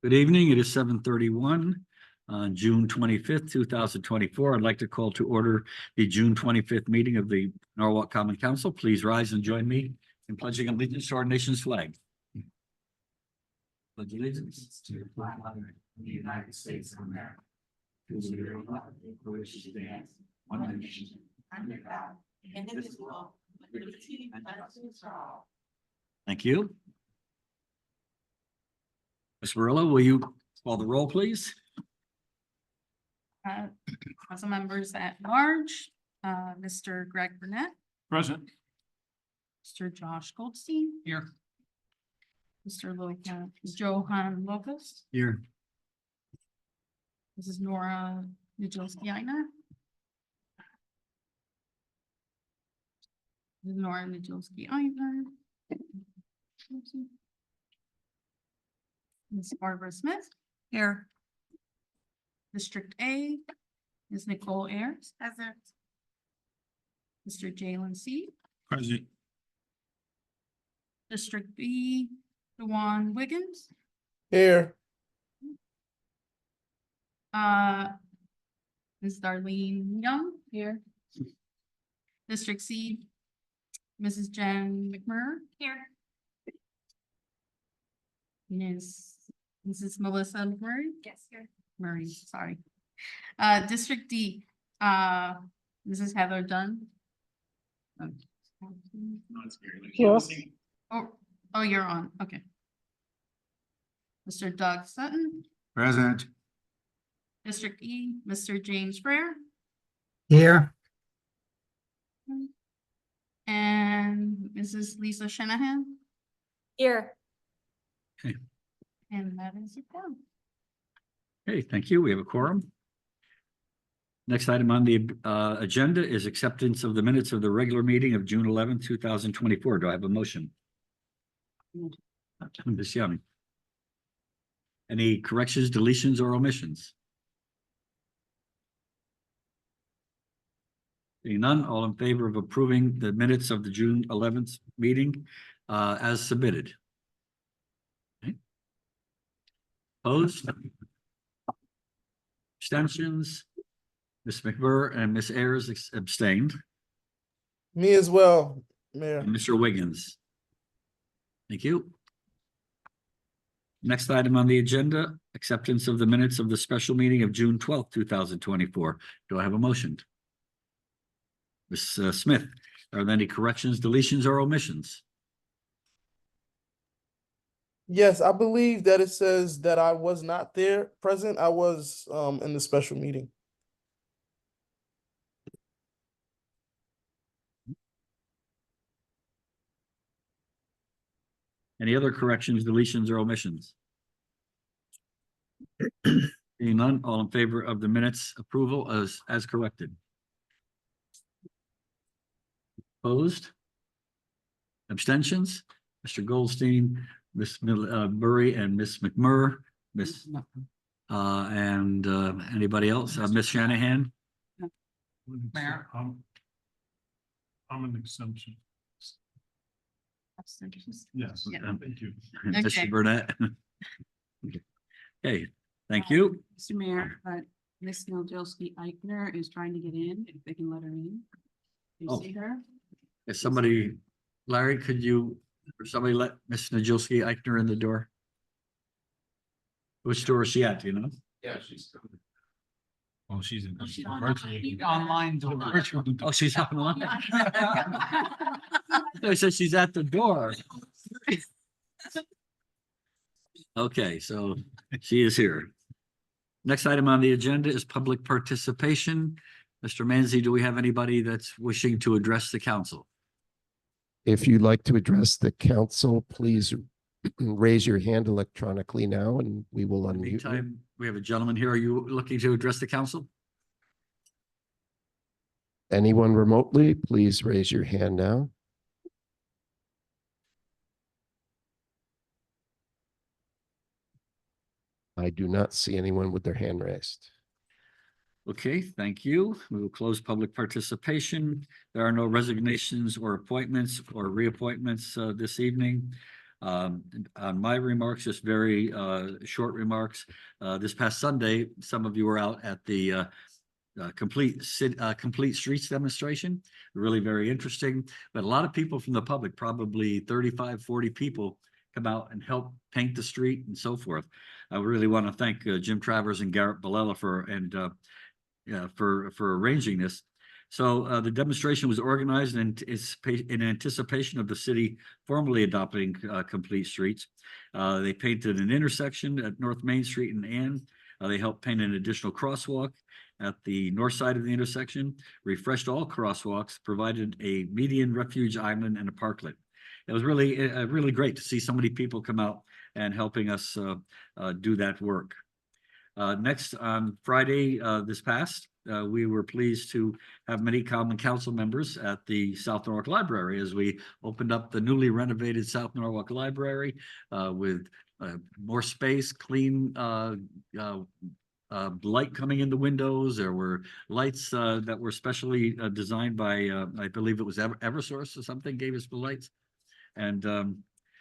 Good evening. It is 7:31 on June 25th, 2024. I'd like to call to order the June 25th meeting of the Norwalk Common Council. Please rise and join me in pledging allegiance to our nation's flag. Pledge allegiance to the flag of the United States of America, to the republic for which it stands, one nation, under God, indivisible, with liberty and justice for all. Thank you. Ms. Murillo, will you call the roll, please? Council members at large, Mr. Greg Burnett, Present. Mr. Josh Goldstein, Here. Mr. Johan Lopez, Here. Mrs. Nora Nijolski-Einer. Nora Nijolski-Einer. Ms. Barbara Smith. Here. District A, Ms. Nicole Ayers. Present. Mr. Jalen C. Present. District B, Dewan Wiggins. Here. Ms. Darlene Young. Here. District C, Mrs. Jen McMurray. Here. Mrs. Melissa Murray. Yes, here. Murray, sorry. District D, Mrs. Heather Dunn. Yes. Oh, you're on, okay. Mr. Doug Sutton, Present. District E, Mr. James Frere, Here. and Mrs. Lisa Shanahan, Here. and that is it. Okay, thank you. We have a quorum. Next item on the agenda is acceptance of the minutes of the regular meeting of June 11th, 2024. Do I have a motion? Ms. Young. Any corrections, deletions, or omissions? Seeing none, all in favor of approving the minutes of the June 11th meeting as submitted? Okay. Opposed? Abstentions? Ms. McMurray and Ms. Ayers abstained. Me as well, Mayor. And Mr. Wiggins. Thank you. Next item on the agenda, acceptance of the minutes of the special meeting of June 12th, 2024. Do I have a motion? Ms. Smith, are there any corrections, deletions, or omissions? Yes, I believe that it says that I was not there present. I was in the special meeting. Any other corrections, deletions, or omissions? Seeing none, all in favor of the minutes approval as corrected? Opposed? Abstentions? Mr. Goldstein, Ms. Murray, and Ms. McMurray, and anybody else? Ms. Shanahan? Mayor. I'm an exemption. Yes, Yeah. thank you. Okay. Mr. Burnett? Okay, thank you. Mr. Mayor, Ms. Niljelski Eichner is trying to get in, if they can let her in. Do you Oh. see her? If somebody, Larry, could you, or somebody let Ms. Najilski Eichner in the door? Which door is she at, do you know? Yeah, she's. Oh, she's in. She's on- Online door. Virtual. Oh, she's online. I said she's at the door. Okay, so she is here. Next item on the agenda is public participation. Mr. Manzi, do we have anybody that's wishing to address the council? If you'd like to address the council, please raise your hand electronically now and we will unmute you. Meantime, we have a gentleman here. Are you looking to address the council? Anyone remotely, please raise your hand now. I do not see anyone with their hand raised. Okay, thank you. We will close public participation. There are no resignations or appointments or reappointments this evening. On my remarks, just very short remarks. This past Sunday, some of you were out at the complete streets demonstration. Really very interesting, but a lot of people from the public, probably 35, 40 people, come out and help paint the street and so forth. I really want to thank Jim Travers and Garrett Bilella for arranging this. So the demonstration was organized in anticipation of the city formally adopting complete streets. They painted an intersection at North Main Street and Ann. They helped paint an additional crosswalk at the north side of the intersection, refreshed all crosswalks, provided a median refuge island and a parklet. It was really great to see so many people come out and helping us do that work. Next, on Friday this past, we were pleased to have many common council members at the South Norwalk Library as we opened up the newly renovated South Norwalk Library with more space, clean light coming in the windows. There were lights that were specially designed by, I believe it was Eversource or something gave us the lights. And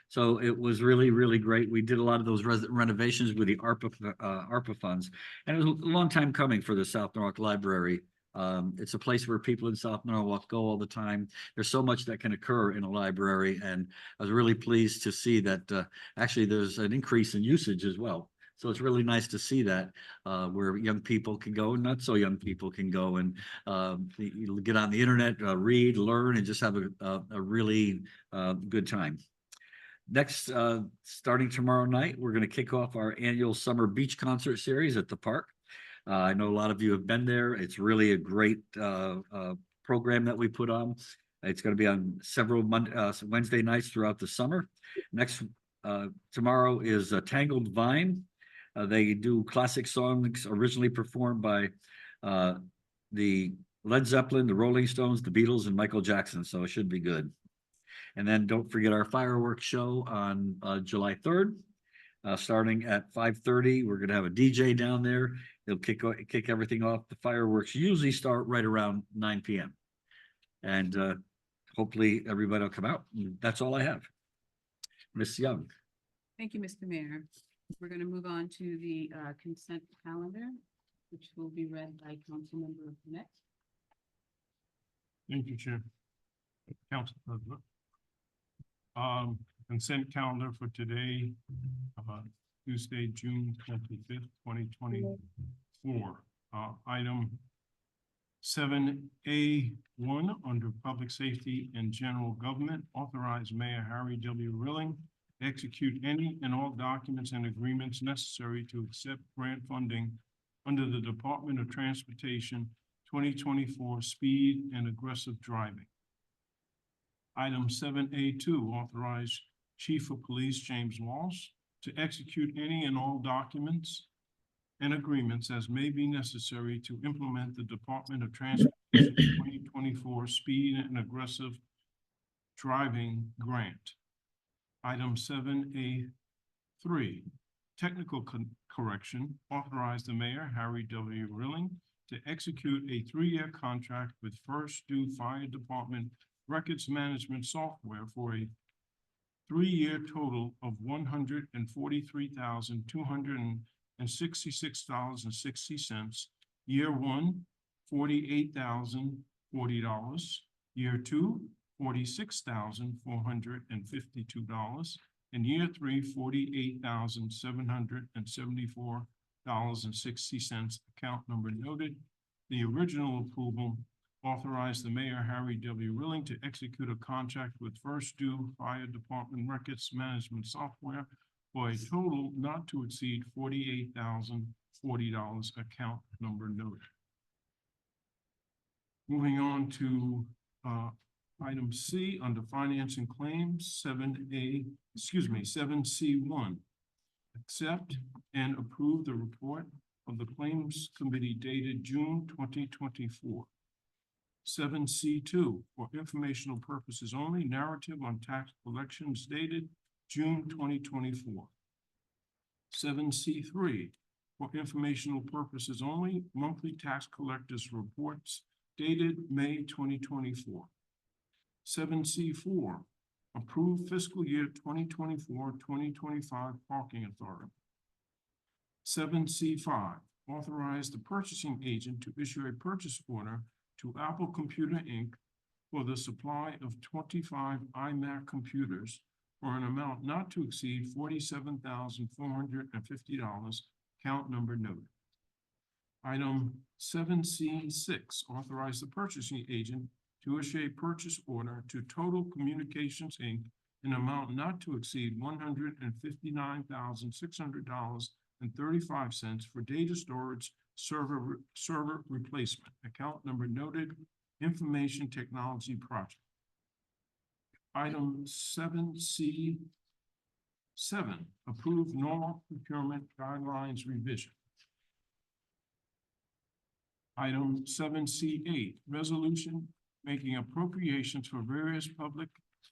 so it was really great. We did a lot of those renovations with the ARPA funds, and it was a long time coming for the South Norwalk Library. It's a place where people in South Norwalk go all the time. There's so much that can occur in a library, and I was really pleased to see that actually there's an increase in usage as well. So it's really nice to see that where young people can go and not so young people can go and get on the internet, read, learn, and just have a really good time. Next, starting tomorrow night, we're going to kick off our annual summer beach concert series at the park. I know a lot of you have been there. It's really a great program that we put on. It's going to be on several Wednesday nights throughout the summer. Next, tomorrow is Tangled Vine. They do classic songs originally performed by the Led Zeppelin, the Rolling Stones, the Beatles, and Michael Jackson. So it should be good. And then don't forget our fireworks show on July 3rd, starting at 5:30. We're going to have a DJ down there. They'll kick everything off. The fireworks usually start right around 9 p.m. And hopefully everybody will come out. And that's all I have. Ms. Young. Thank you, Mr. Mayor. We're going to move on to the consent calendar, which will be read by Councilmember Net. Thank you, Chair. Council President. Consent calendar for today, Tuesday, June 25th, 2024. Item 7A1 under Public Safety and General Government, authorize Mayor Harry W. Rilling to execute any and all documents and agreements necessary to accept grant funding under the Department of Transportation 2024 Speed and Aggressive Driving. Item 7A2, authorize Chief of Police James Walsh to execute any and all documents and agreements as may be necessary to implement the Department of Transportation 2024 Speed and Aggressive Driving Grant. Item 7A3, technical correction, authorize the Mayor, Harry W. Rilling, to execute a 3-year contract with First Due Fire Department Records Management Software for a 3-year total of $143,266.60. Year 1, $48,040. Year 2, $46,452. And year 3, $48,774.60. Account number noted. The original approval authorized the Mayor, Harry W. Rilling, to execute a contract with First Due Fire Department Records Management Software for a total not to exceed $48,040. Account number noted. Moving on to item C under Finance and Claims, 7C1. Accept and approve the report of the Claims Committee dated June 2024. 7C2, for informational purposes only, narrative on tax collections dated June 2024. 7C3, for informational purposes only, monthly tax collectors reports dated May 2024. 7C4, for approve fiscal year 2024-2025 parking authority. 7C5, authorize the purchasing agent to issue a purchase order to Apple Computer Inc. for the supply of 25 iMac computers for an amount not to exceed $47,450, count number noted. Item 7C6, authorize the purchasing agent to issue a purchase order to Total Communications Inc. in amount not to exceed $159,600.35 for data storage server replacement, account number noted, information technology project. Item 7C7, approve normal procurement guidelines revision. Item 7C8, resolution making appropriations for various public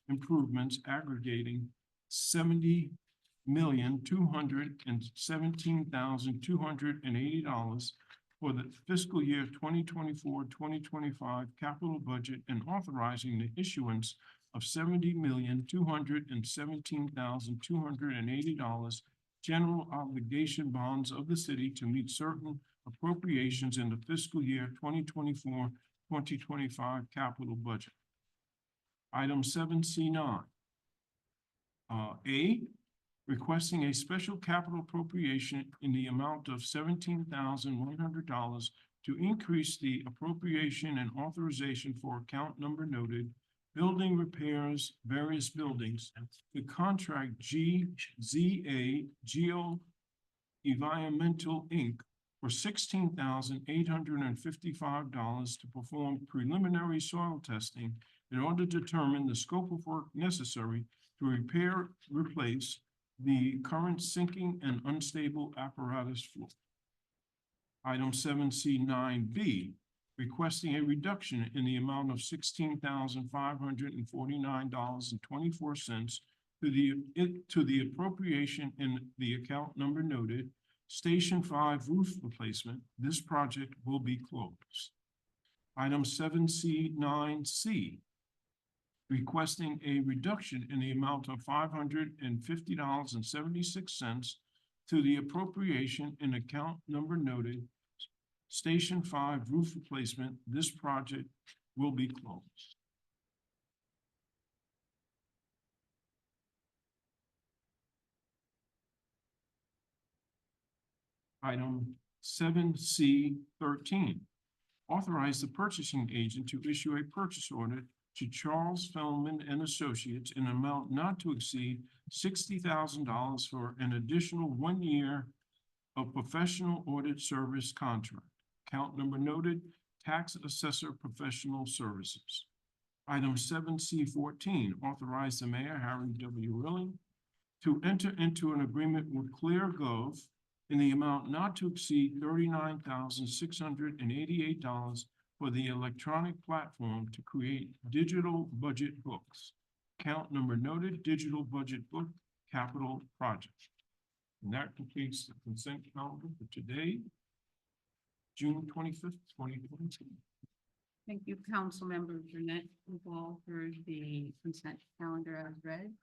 improvements aggregating $70,217,280 for the fiscal year 2024-2025 capital budget and authorizing the issuance of $70,217,280 general obligation bonds of the city to meet certain appropriations in the fiscal year 2024-2025 capital budget. Item 7C9. A, requesting a special capital appropriation in the amount of $17,100 to increase the appropriation and authorization for account number noted, building repairs, various buildings, to contract GZA Geo Environmental Inc. for $16,855 to perform preliminary soil testing in order to determine the scope of work necessary to replace the current sinking and unstable apparatus floor. Item 7C9B, requesting a reduction in the amount of $16,549.24 to the appropriation in the account number noted, Station 5 roof replacement. This project will be closed. Item 7C9C, requesting a reduction in the amount of $550.76 to the appropriation in account number noted, Station 5 roof replacement. This project will be closed. Item 7C13, authorize the purchasing agent to issue a purchase order to Charles Feldman and Associates in an amount not to exceed $60,000 for an additional 1 year of professional audit service contract. Account number noted, tax assessor professional services. Item 7C14, authorize the mayor, Harry W. Rilling, to enter into an agreement with ClearGov in the amount not to exceed $39,688 for the electronic platform to create digital budget books. Account number noted, digital budget book capital project. And that completes the consent calendar for today, June 25th, 2022. Thank you, Councilmember Burnett. We've all heard the consent calendar as read.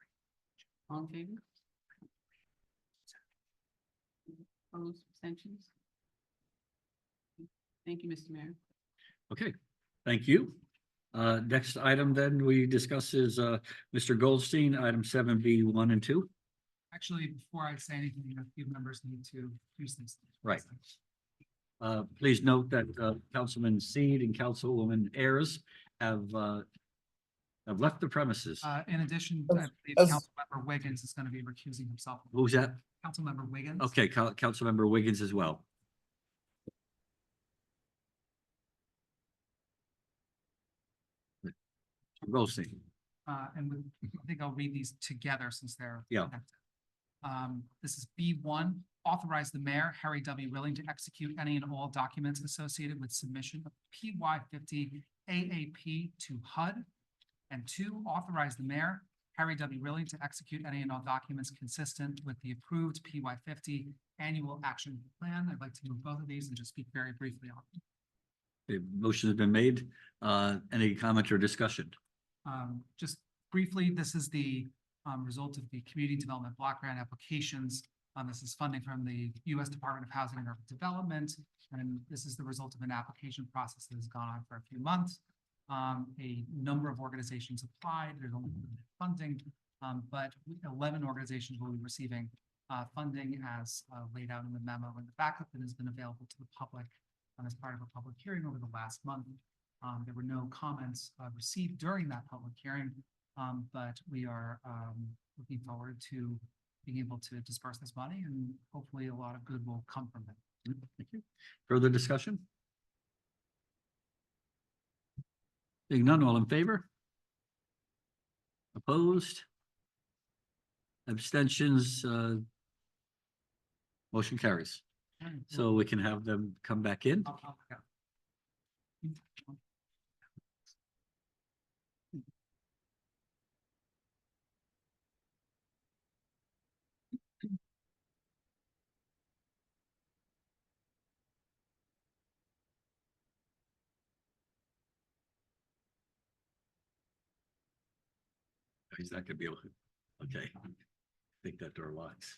All in favor? Opposed, abstentions? Thank you, Mr. Mayor. Okay, thank you. Next item then we discuss is Mr. Goldstein, item 7B1 and 2. Actually, before I say anything, a few members need to do some stuff. Right. Please note that Councilman Seed and Councilwoman Ayers have left the premises. In addition, I believe as- Councilmember Wiggins is going to be recusing himself. Who's that? Councilmember Wiggins. Okay, Councilmember Wiggins as well. Goldstein. I think I'll read these together since they're. Yeah. connected. This is B1, authorize the mayor, Harry W. Willing, to execute any and all documents associated with submission of PY50 AAP to HUD. And 2, authorize the mayor, Harry W. Willing, to execute any and all documents consistent with the approved PY50 annual action plan. I'd like to move both of these and just speak very briefly on them. The motion has been made. Any comment or discussion? Just briefly, this is the result of the Community Development Block Grant applications. This is funding from the U.S. Department of Housing and Urban Development, and this is the result of an application process that has gone on for a few months. A number of organizations applied. There's only limited funding, but 11 organizations will be receiving funding as laid out in the memo in the backup that has been available to the public as part of a public hearing over the last month. There were no comments received during that public hearing, but we are looking forward to being able to disperse this money, and hopefully a lot of good will come from it. Thank you. Further discussion? Seeing none, all in favor? Opposed? Abstentions? Motion carries. So we can have them come back in. Yeah. He's not gonna be able to. Okay. I think that door locks.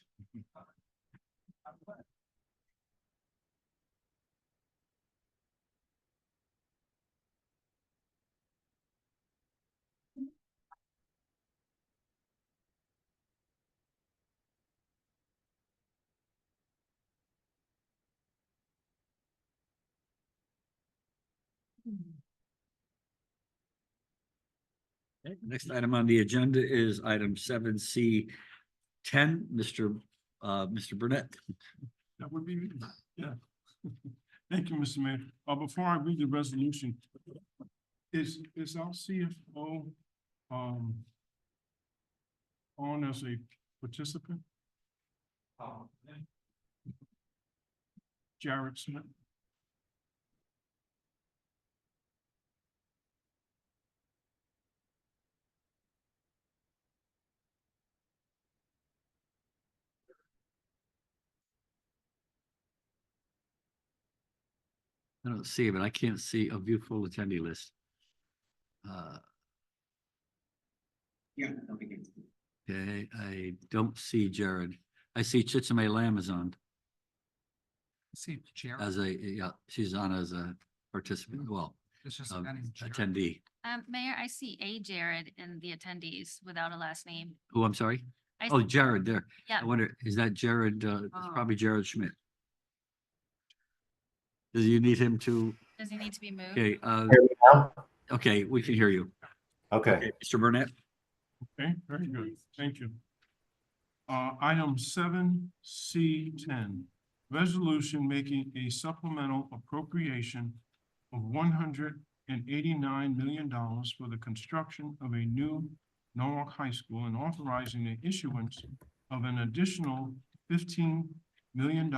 Okay, next item on the agenda is item 7C 10, Mr. Burnett. That would be, me. Yeah. Thank you, Mr. Mayor. Before I read the resolution, is our CFO on as a participant? Jared Smith. I don't see it, but I can't see a view full attendee list. Okay, I don't see Jared. I see Chitsime Lamb is on See, Chair, as yeah, she's on as a participant, well, it's just um, any chair. attendee. Mayor, I see a Jared in the attendees without a last name. Who, I'm sorry? I Oh, see- Jared there. Yeah. I wonder, is that Jared? It's Oh. probably Jared Schmidt. Do you need him to? Does he need to be moved? Okay, okay, we can hear you. Okay, Mr. Burnett? Okay, very good. Thank you. Item 7C10, resolution making a supplemental appropriation of $189 million for the construction of a new Norwalk High School and authorizing the issuance of an additional $15 million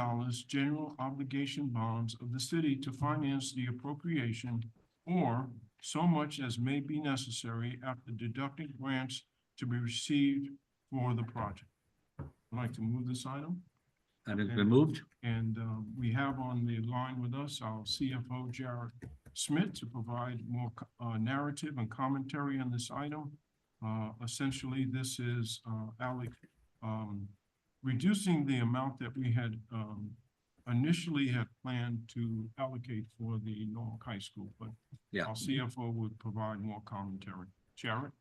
general obligation bonds of the city to finance the appropriation or so much as may be necessary after deducting grants to be received for the project. I'd like to move this item, That has been moved. and we have on the line with us our CFO, Jared Smith, to provide more narrative and commentary on this item. Essentially, this is reducing the amount that we had initially had planned to allocate for the Norwalk High School, but Yeah. our CFO would provide more commentary. Jared?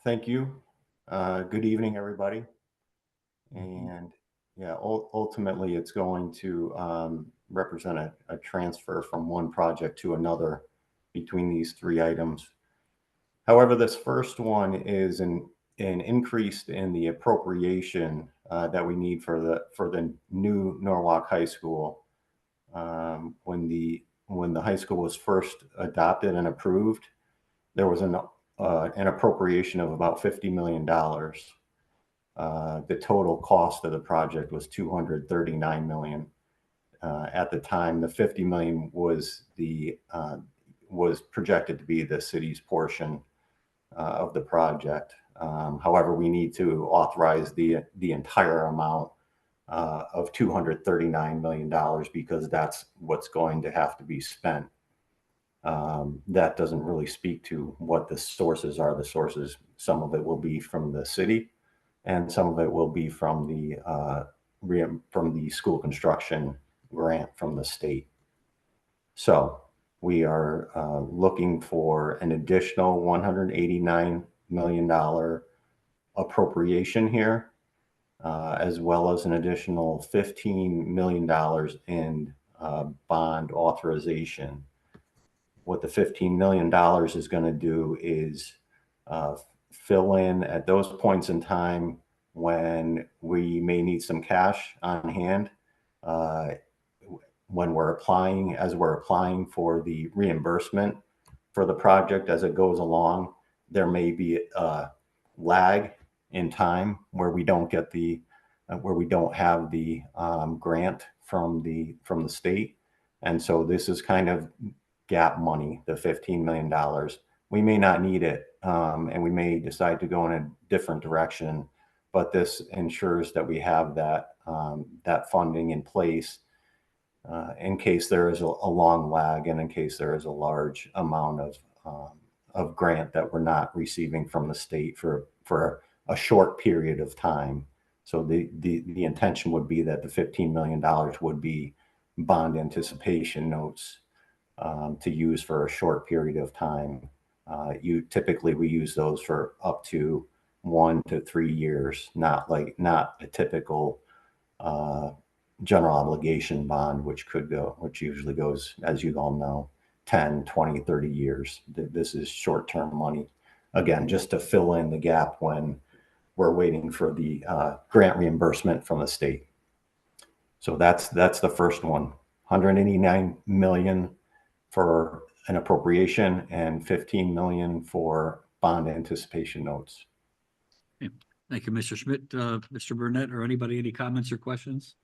thank you. Good evening, everybody. And yeah, ultimately, it's going to represent a transfer from one project to another between these three items. However, this first one is an increase in the appropriation that we need for the new Norwalk High School. When the high school was first adopted and approved, there was an appropriation of about $50 million. The total cost of the project was $239 million. At the time, the $50 million was projected to be the city's portion of the project. However, we need to authorize the entire amount of $239 million because that's what's going to have to be spent. that doesn't really speak to what the sources are. The sources, some of it will be from the city, and some of it will be from the school construction grant from the state. So we are looking for an additional $189 million appropriation here, as well as an additional $15 million in bond authorization. What the $15 million is going to do is fill in at those points in time when we may need some cash on hand. When we're applying for the reimbursement for the project as it goes along, there may be a lag in time where we don't get where we don't have the grant from the state. And so this is kind of gap money, the $15 million. We may not need it, and we may decide to go in a different direction, but this ensures that we have that funding in place in case there is a long lag, and in case there is a large amount of grant that we're not receiving from the state for a short period of time. So the intention would be that the $15 million would be bond anticipation notes to use for a short period of time. Typically we use those for up to 1 to 3 years, not a typical general obligation bond, which usually goes, as you all know, 10, 20, 30 years. This is short-term money, again, just to fill in the gap when we're waiting for the grant reimbursement from the state. So that's the first one, $189 million for an appropriation and $15 million for bond anticipation notes. Thank you, Mr. Schmidt. Mr. Burnett, or anybody, any comments or questions?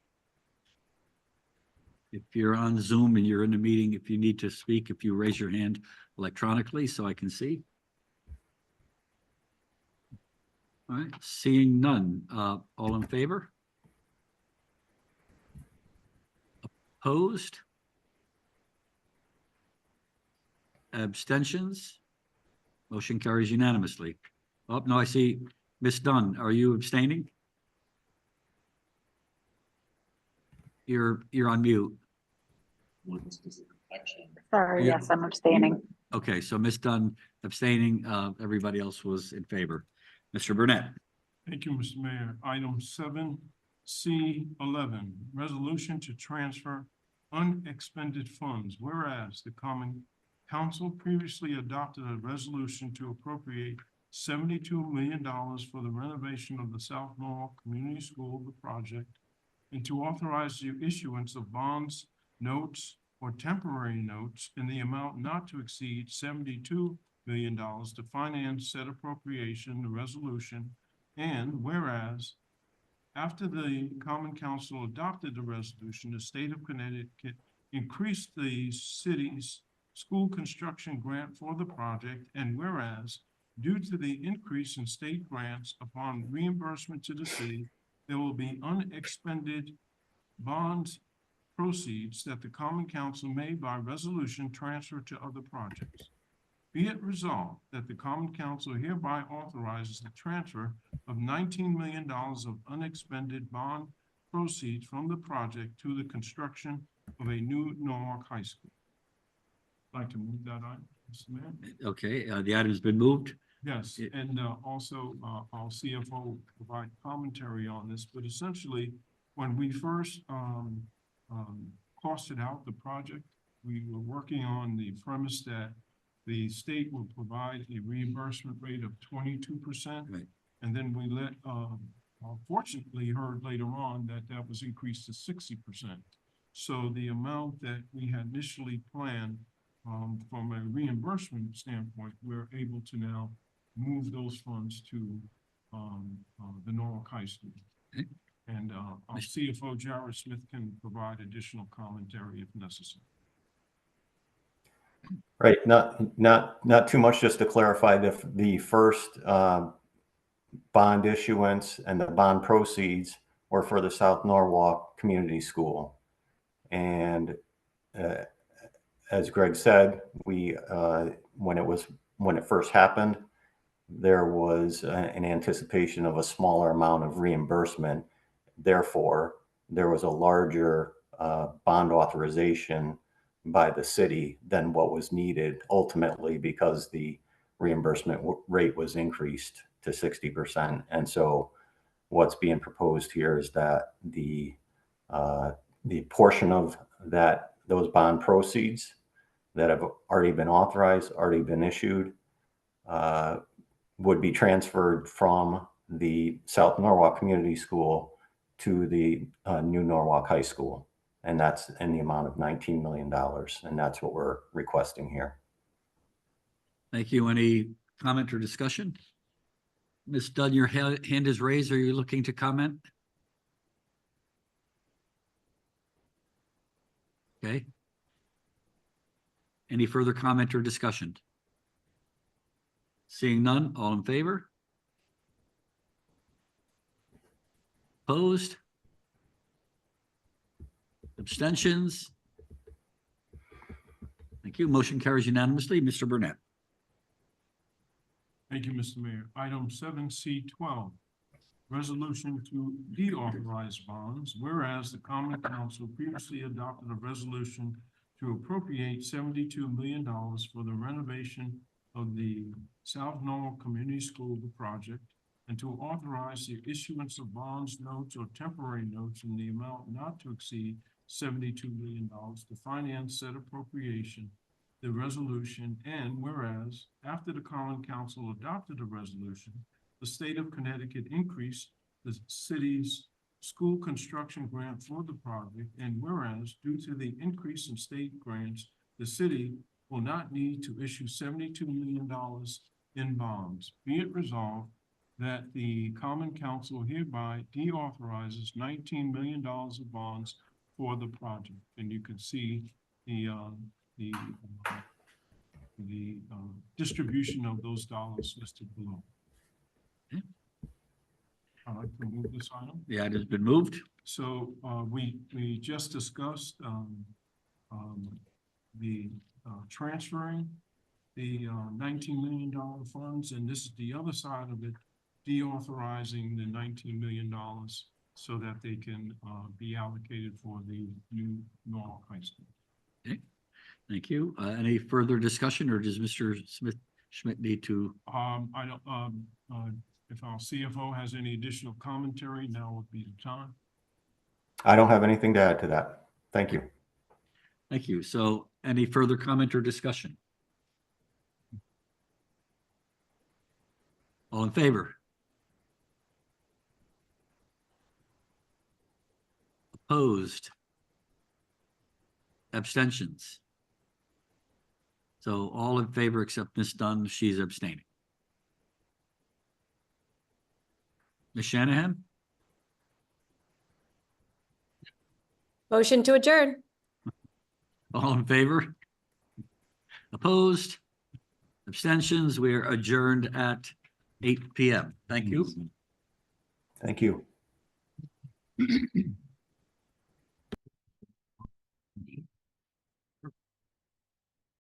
If you're on Zoom and you're in the meeting, if you need to speak, if you raise your hand electronically so I can see. All right, seeing none, all in favor? Opposed? Abstentions? Motion carries unanimously. Oh, no, I see Ms. Dunn. Are you abstaining? You're on mute. Sorry, Yeah. yes, I'm abstaining. Okay, so Ms. Dunn abstaining, everybody else was in favor. Mr. Burnett. Thank you, Mr. Mayor. Item 7C11, resolution to transfer unexpended funds. Whereas the Common Council previously adopted a resolution to appropriate $72 million for the renovation of the South Norwalk Community School, the project, and to authorize the issuance of bonds, notes, or temporary notes in the amount not to exceed $72 million to finance said appropriation, the resolution. And whereas after the Common Council adopted the resolution, the state of Connecticut increased the city's school construction grant for the project. And whereas due to the increase in state grants upon reimbursement to the city, there will be unexpended bonds proceeds that the Common Council may by resolution transfer to other projects. Be it resolved that the Common Council hereby authorizes the transfer of $19 million of unexpended bond proceeds from the project to the construction of a new Norwalk High School. I'd like to move that item, Mr. Mayor. Okay, the item's been moved. Yes, and also our CFO provide commentary on this, but essentially, when we first costed out the project, we were working on the premise that the state will provide a reimbursement rate of 22%. Right. And then we fortunately heard later on that that was increased to 60%. So the amount that we had initially planned from a reimbursement standpoint, we're able to now move those funds to the Norwalk High School. Okay. And our CFO, Jared Smith, can provide additional commentary if necessary. Right, not too much, just to clarify, the first bond issuance and the bond proceeds were for the South Norwalk Community School. And as Greg said, we, when it first happened, there was an anticipation of a smaller amount of reimbursement. Therefore, there was a larger bond authorization by the city than what was needed ultimately because the reimbursement rate was increased to 60%. And so what's being proposed here is that the portion of those bond proceeds that have already been authorized, already been issued, would be transferred from the South Norwalk Community School to the new Norwalk High School. And that's in the amount of $19 million. And that's what we're requesting here. Thank you. Any comment or discussion? Ms. Dunn, your hand is raised. Are you looking to comment? Okay. Any further comment or discussion? Seeing none, all in favor? Opposed? Abstentions? Thank you. Motion carries unanimously. Mr. Burnett. Thank you, Mr. Mayor. Item 7C12, resolution to deauthorize bonds, whereas the Common Council previously adopted a resolution to appropriate $72 million for the renovation of the South Norwalk Community School project, and to authorize the issuance of bonds, notes, or temporary notes in the amount not to exceed $72 million to finance said appropriation. The resolution, and whereas after the Common Council adopted a resolution, the state of Connecticut increased the city's school construction grant for the project, and whereas due to the increase in state grants, the city will not need to issue $72 million in bonds. Be it resolved that the Common Council hereby deauthorizes $19 million of bonds for the project. And you can see the distribution of those dollars listed below. Okay. I'd like to move this item. Yeah, it has been moved. So we just discussed the transferring the $19 million funds, and this is the other side of it, deauthorizing the $19 million so that they can be allocated for the new Norwalk High School. Okay, thank you. Any further discussion, or does Mr. Schmidt need to? I don't, if our CFO has any additional commentary, now would be the time. I don't have anything to add to that. Thank you. Thank you. So any further comment or discussion? All in favor? Opposed? Abstentions? So all in favor except Ms. Dunn, she's abstaining. Ms. Shanahan? Motion to adjourn. All in favor? Opposed? Abstentions? We are adjourned at 8 p.m. Thank you. Thank you.